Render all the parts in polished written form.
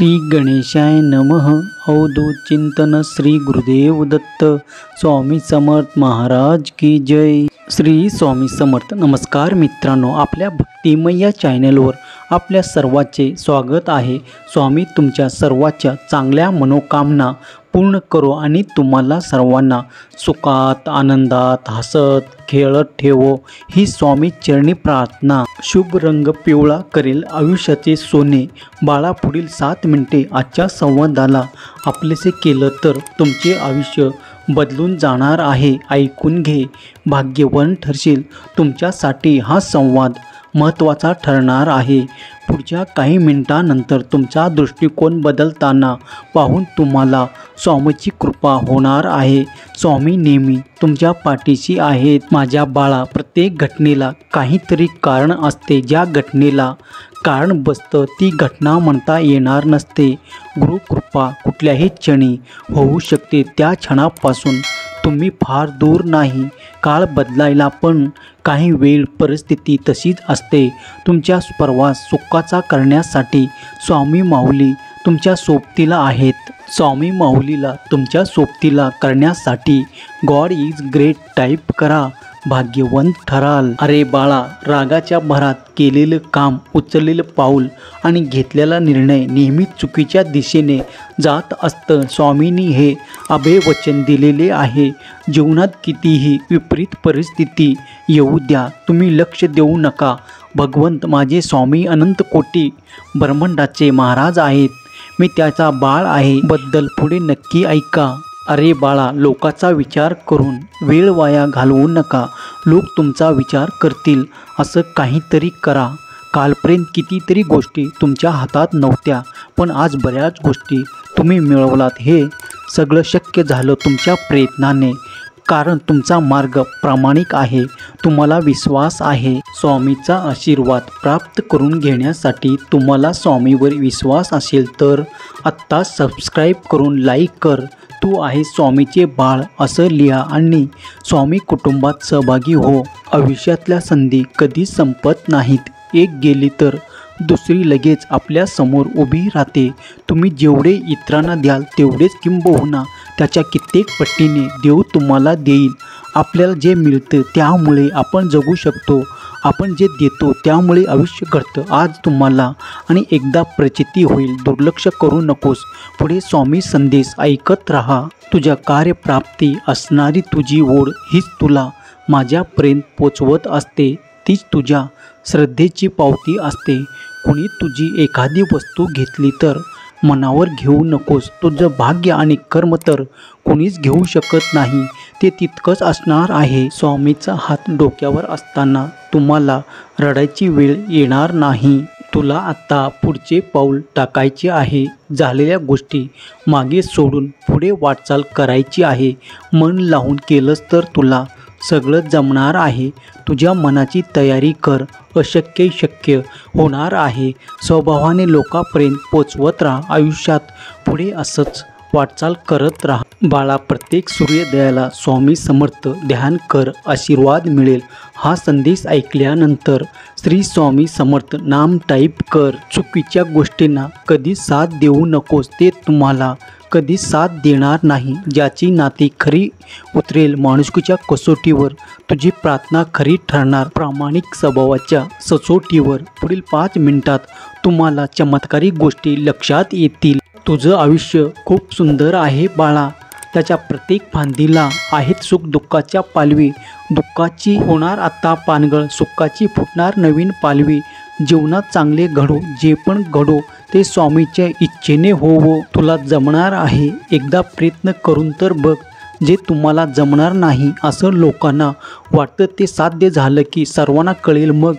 श्री गणेशाय नमः। अवधूत चिंतन श्री गुरुदेव दत्त स्वामी समर्थ महाराज की जय। श्री स्वामी समर्थ। नमस्कार मित्रांनो, आपल्या भक्तिमय या चॅनलवर आपल्या सर्वांचे स्वागत आहे। स्वामी तुमच्या सर्वांच्या चांगल्या मनोकामना पूर्ण करो आणि तुम्हाला सर्वांना सुखात आनंदात हसत खेळत ठेवो ही स्वामी चरणी प्रार्थना। शुभ रंग पिवळा करेल आयुष्याचे सोने। बाळा, पुढील 7 मिनिटे आजच्या संवादाला आपलेसे केलं तर तुमचे आयुष्य बदलून जाणार आहे। ऐकून घे, भाग्यवान ठरशील। तुमच्यासाठी हा संवाद महत्त्वाचा ठरणार आहे। पुढच्या काही मिनिटांनंतर तुमचा दृष्टिकोन बदलताना पाहून तुम्हाला स्वामीची कृपा होणार आहे। स्वामी नेहमी तुमच्या पाठीशी आहेत। माझ्या बाळा, प्रत्येक घटनेला काहीतरी कारण असते। ज्या घटनेला कारण बसतं ती घटना म्हणता येणार नसते। गुरुकृपा कुठल्याही क्षणी होऊ शकते। त्या क्षणापासून तुम्ही फार दूर नाही। काळ बदलायला पण काही वेळ परिस्थिती तशीच असते। तुमच्या प्रवास सुखाचा करण्यासाठी स्वामी माऊली तुमच्या सोबतीला आहेत। स्वामी माऊलीला तुमच्या सोबतीला करण्यासाठी गॉड इज ग्रेट टाईप करा, भाग्यवंत ठराल। अरे बाळा, रागाच्या भरात केलेलं काम, उचललेलं पाऊल आणि घेतलेला निर्णय नेहमी चुकीच्या दिशेने जात असतं। स्वामींनी हे अभय वचन दिलेले आहे। जीवनात कितीही विपरीत परिस्थिती येऊ द्या, तुम्ही लक्ष देऊ नका। भगवंत माझे स्वामी अनंत कोटी ब्रह्मांडाचे महाराज आहेत। मी त्याचा बाळ आहे बद्दल पुढे नक्की ऐका। अरे बाळा, लोकांचा विचार करून वेळ वाया घालवू नका। लोक तुमचा विचार करतील असं काहीतरी करा। कालपर्यंत कितीतरी गोष्टी तुमच्या हातात नव्हत्या, पण आज बऱ्याच गोष्टी तुम्ही मिळवलात। हे सगळं शक्य झालं तुमच्या प्रयत्नाने, कारण तुमचा मार्ग प्रामाणिक आहे। तुम्हाला विश्वास आहे। स्वामीचा आशीर्वाद प्राप्त करून घेण्यासाठी तुम्हाला स्वामीवर विश्वास असेल तर आत्ता सबस्क्राईब करून लाईक कर। तू आहे स्वामीचे बाळ असं लिहा आणि स्वामी कुटुंबात सहभागी हो। आयुष्यातल्या संधी कधी संपत नाहीत, एक गेली तर दुसरी लगेच आपल्या समोर उभी राहते। तुम्ही जेवढे इतरांना द्याल तेवढेच किंबहुना त्याच्या कित्येक पटीने देव तुम्हाला देईल। आपल्याला जे मिळतं त्यामुळे आपण जगू शकतो। आपण जे देतो त्यामुळे आयुष्य घडतं। आज तुम्हाला आणि एकदा प्रचिती होईल, दुर्लक्ष करू नकोस। पुढे स्वामी संदेश ऐकत राहा। तुझ्या कार्यप्राप्ती असणारी तुझी ओढ हीच तुला माझ्यापर्यंत पोचवत असते। तीच तुझ्या श्रद्धेची पावती असते। कोणी तुझी एखादी वस्तू घेतली तर मनावर घेऊ नकोस। तुझं भाग्य आणि कर्म तर कोणीच घेऊ शकत नाही, ते तितकंच असणार आहे। स्वामीचा हात डोक्यावर असताना तुम्हाला रडायची वेळ येणार नाही। तुला आता पुढचे पाऊल टाकायचे आहे। झालेल्या गोष्टी मागे सोडून पुढे वाटचाल करायची आहे। मन लावून केलंस तर तुला सगळं जमणार आहे। तुझ्या मनाची तयारी कर, अशक्य शक्य होणार आहे। स्वभावाने लोकांपर्यंत पोचवत राहा। आयुष्यात पुढे असंच वाटचाल करत राहा। बाळा, प्रत्येक सूर्योदयाला स्वामी समर्थ ध्यान कर, आशीर्वाद मिळेल। हा संदेश ऐकल्यानंतर श्री स्वामी समर्थ नाम टाईप कर। चुकीच्या गोष्टींना कधी साथ देऊ नकोस, ते तुम्हाला कधी साथ देणार नाही। ज्याची नाती खरी उतरेल, माणुसकीच्या कसोटीवर तुझी प्रार्थना खरी ठरणार। प्रामाणिक स्वभावाच्या सचोटीवर पुढील 5 मिनिटात तुम्हाला चमत्कारिक गोष्टी लक्षात येतील। तुझं आयुष्य खूप सुंदर आहे बाळा। त्याच्या प्रत्येक फांदीला आहेत सुख दुःखाच्या पालवी। दुःखाची होणार आता पानगळ, सुखाची फुटणार नवीन पालवी। जीवनात चांगले घडो, जे पण घडो ते स्वामीच्या इच्छेने होवो। तुला जमणार आहे, एकदा प्रयत्न करून तर बघ। जे तुम्हाला जमणार नाही असं लोकांना वाटतं ते साध्य झालं की सर्वांना कळेल। मग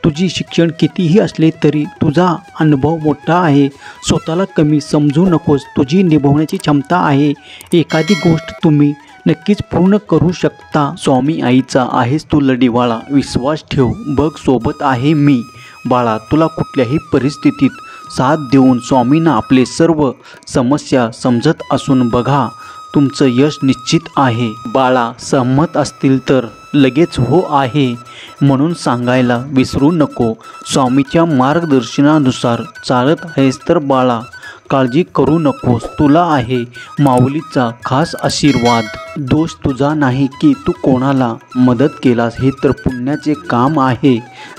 तुझी शिक्षण कितीही असले तरी तुझा अनुभव मोठा आहे। स्वतःला कमी समजू नकोस, तुझी निभवण्याची क्षमता आहे। एखादी गोष्ट तुम्ही नक्कीच पूर्ण करू शकता। स्वामी आईचा आहेस तू लढीवाळा, विश्वास ठेव, बघ सोबत आहे मी। बाळा, तुला कुठल्याही परिस्थितीत साथ देऊन स्वामींना आपले सर्व समस्या समजत असून बघा, तुमचं यश निश्चित आहे। बाळा, सहमत असतील तर लगेच हो आहे म्हणून सांगायला विसरू नको। स्वामीच्या मार्गदर्शनानुसार चालत आहेस तर बाळा, काळजी करू नकोस, तुला आहे माऊलीचा खास आशीर्वाद. दोष तुझा नाही की तू कोणाला मदत केलास, हे तर पुण्याचे काम आहे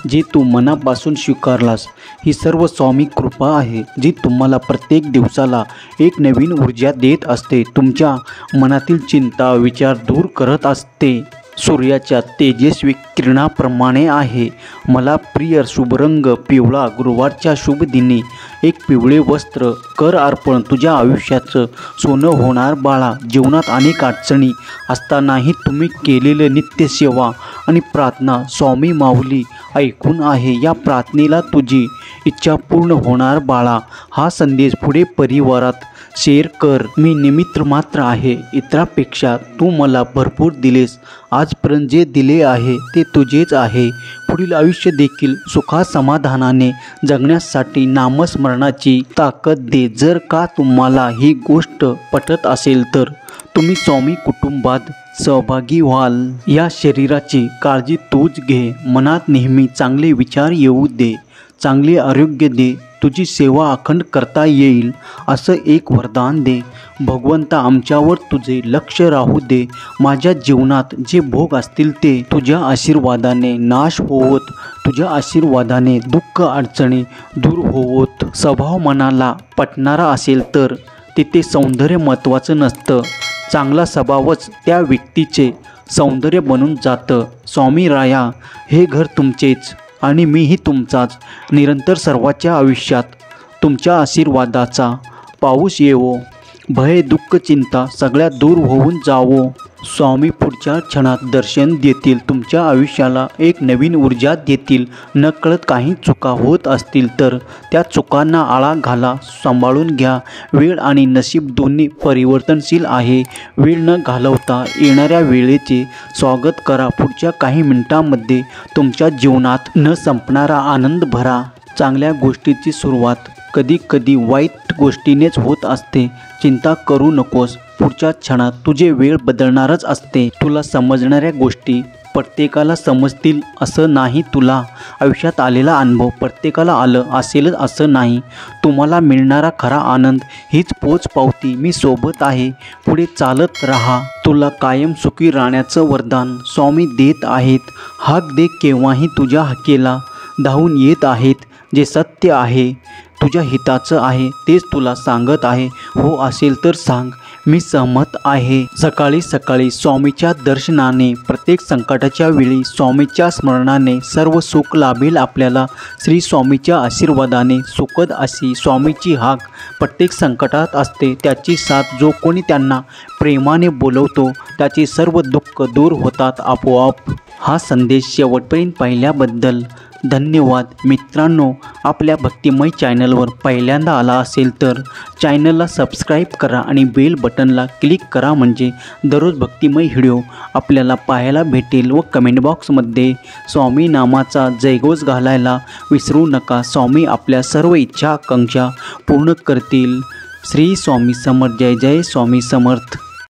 जे तू मनापासून स्वीकारलास. ही सर्व स्वामी कृपा आहे जी तुम्हाला प्रत्येक दिवसाला एक नवीन ऊर्जा देत असते, तुमच्या मनातील चिंता विचार दूर करत असते. सूर्याच्या तेजस्वी किरणाप्रमाणे आहे. मला प्रिय शुभ रंग पिवळा. गुरुवारच्या शुभ दिनी एक पिवळे वस्त्र कर अर्पण. तुझ्या आयुष्याचं सोनं होणार बाळा. जीवनात अनेक अडचणी असतानाही तुम्ही केलेले नित्यसेवा आणि प्रार्थना स्वामी माऊली ऐकून आहे. या प्रार्थनेला तुझी इच्छा पूर्ण होणार बाळा. हा संदेश पुढे परिवारात शेअर कर. मी निमित्त मात्र आहे. इतरांपेक्षा तू मला भरपूर दिलेस. आजपर्यंत जे दिले आहे ते तुझेच आहे. पुढील आयुष्य देखील सुखा समाधानाने जगण्यासाठी नामस्मरणाची ताकद दे. जर का तुम्हाला ही गोष्ट पटत असेल तर तुम्ही स्वामी कुटुंबात सहभागी व्हाल. या शरीराची काळजी तूच घे. मनात नेहमी चांगले विचार येऊ दे. चांगले आरोग्य दे. तुझी सेवा अखंड करता येईल असं एक वरदान दे. भगवंता आमच्यावर तुझे लक्ष राहू दे. माझ्या जीवनात जे भोग असतील ते तुझ्या आशीर्वादाने नाश होवोत. तुझ्या आशीर्वादाने दुःख अडचणी दूर होवोत. स्वभाव मनाला पटणारा असेल तर तिथे सौंदर्य महत्त्वाचं नसतं. चांगला स्वभावच त्या व्यक्तीचे सौंदर्य बनून जातं. स्वामी राया, हे घर तुमचेच आणि मीही तुमचाच. निरंतर सर्वांच्या आयुष्यात तुमच्या आशीर्वादाचा पाऊस येवो. भय दुःख चिंता सगळ्या दूर होऊन जावो. स्वामी पुढच्या क्षणात दर्शन देतील. तुमच्या आयुष्याला एक नवीन ऊर्जा देतील. नकळत काही चुका होत असतील तर त्या चुकांना आळा घाला. सांभाळून घ्या. वेळ आणि नशीब दोन्ही परिवर्तनशील आहे. वेळ न घालवता येणाऱ्या वेळेचे स्वागत करा. पुढच्या काही मिनिटांमध्ये तुमच्या जीवनात न संपणारा आनंद भरा. चांगल्या गोष्टीची सुरुवात कधी कधी वाईट गोष्टीनेच होत असते. चिंता करू नकोस. पुढच्या क्षणात तुझे वेळ बदलणारच असते. तुला समजणाऱ्या गोष्टी प्रत्येकाला समजतील असं नाही. तुला आयुष्यात आलेला अनुभव प्रत्येकाला आलं असेलच असं नाही. तुम्हाला मिळणारा खरा आनंद हीच पोचपावती. मी सोबत आहे. पुढे चालत राहा. तुला कायम सुखी राहण्याचं वरदान स्वामी देत आहेत. हाक दे केव्हाही तुझ्या हाकेला धावून येत आहेत. जे सत्य आहे तुझ्या हिताचं आहे तेच तुला सांगत आहे. हो असेल तर सांग, मी सहमत आहे. सकाळी सकाळी स्वामीच्या दर्शनाने, प्रत्येक संकटाच्या वेळी स्वामीच्या स्मरणाने सर्व सुख लाभेल आपल्याला. श्री स्वामीच्या आशीर्वादाने सुखद अशी स्वामीची हाक प्रत्येक संकटात असते. त्याची साथ जो कोणी त्यांना प्रेमाने बोलवतो त्याचे सर्व दुःख दूर होतात आपोआप. हा संदेश शेवटपर्यंत पाहिल्याबद्दल धन्यवाद. मित्रांनो, आपल्या भक्तिमय चॅनलवर पहिल्यांदा आला असेल तर चॅनलला सबस्क्राईब करा आणि बेल बटनला क्लिक करा. म्हणजे दररोज भक्तिमय व्हिडिओ आपल्याला पाहायला भेटेल. व कमेंट बॉक्समध्ये स्वामी नामाचा जयघोष घालायला विसरू नका. स्वामी आपल्या सर्व इच्छा आकांक्षा पूर्ण करतील. श्री स्वामी समर्थ. जय जय स्वामी समर्थ.